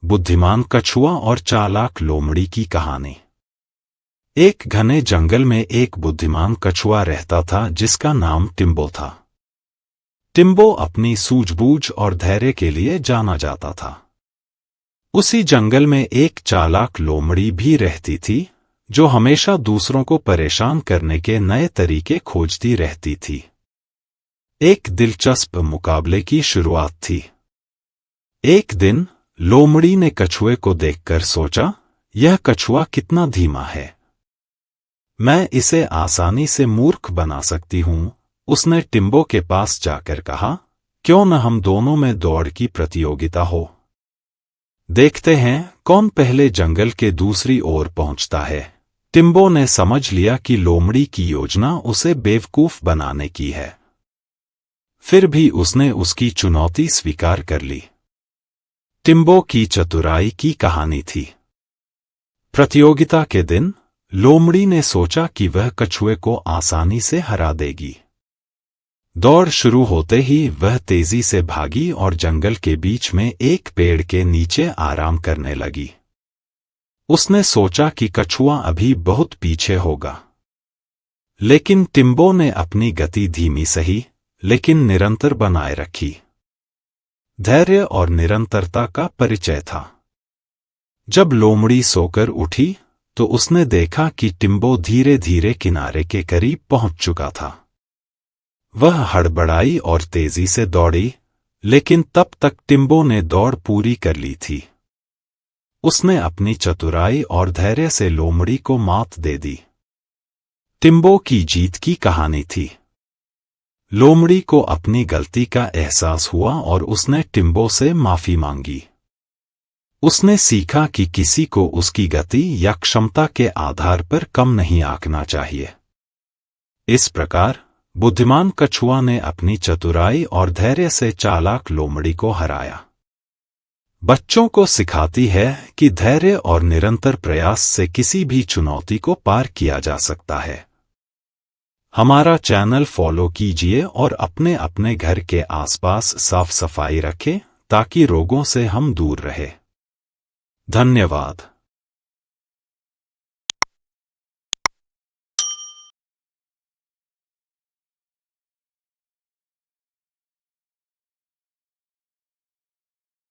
बुद्धिमान कछुआ और चालाक लोमड़ी की कहानी। एक घने जंगल में एक बुद्धिमान कछुआ रहता था जिसका नाम टिम्बो था। टिम्बो अपनी सूझबूझ और धैर्य के लिए जाना जाता था। उसी जंगल में एक चालाक लोमड़ी भी रहती थी जो हमेशा दूसरों को परेशान करने के नए तरीके खोजती रहती थी। एक दिलचस्प मुकाबले की शुरुआत थी। एक दिन लोमड़ी ने कछुए को देखकर सोचा, यह कछुआ कितना धीमा है, मैं इसे आसानी से मूर्ख बना सकती हूं। उसने टिम्बो के पास जाकर कहा, क्यों न हम दोनों में दौड़ की प्रतियोगिता हो। देखते हैं कौन पहले जंगल के दूसरी ओर पहुंचता है। टिम्बो ने समझ लिया कि लोमड़ी की योजना उसे बेवकूफ बनाने की है। फिर भी उसने उसकी चुनौती स्वीकार कर ली। टिम्बो की चतुराई की कहानी थी। प्रतियोगिता के दिन लोमड़ी ने सोचा कि वह कछुए को आसानी से हरा देगी। दौड़ शुरू होते ही वह तेजी से भागी और जंगल के बीच में एक पेड़ के नीचे आराम करने लगी। उसने सोचा कि कछुआ अभी बहुत पीछे होगा, लेकिन टिम्बो ने अपनी गति धीमी सही लेकिन निरंतर बनाए रखी। धैर्य और निरंतरता का परिचय था। जब लोमड़ी सोकर उठी तो उसने देखा कि टिम्बो धीरे धीरे किनारे के करीब पहुंच चुका था। वह हड़बड़ाई और तेजी से दौड़ी, लेकिन तब तक टिम्बो ने दौड़ पूरी कर ली थी। उसने अपनी चतुराई और धैर्य से लोमड़ी को मात दे दी। टिम्बो की जीत की कहानी थी। लोमड़ी को अपनी गलती का एहसास हुआ और उसने टिम्बो से माफी मांगी। उसने सीखा कि किसी को उसकी गति या क्षमता के आधार पर कम नहीं आंकना चाहिए। इस प्रकार बुद्धिमान कछुआ ने अपनी चतुराई और धैर्य से चालाक लोमड़ी को हराया। बच्चों को सिखाती है कि धैर्य और निरंतर प्रयास से किसी भी चुनौती को पार किया जा सकता है। हमारा चैनल फॉलो कीजिए और अपने अपने घर के आसपास साफ सफाई रखें ताकि रोगों से हम दूर रहें। धन्यवाद।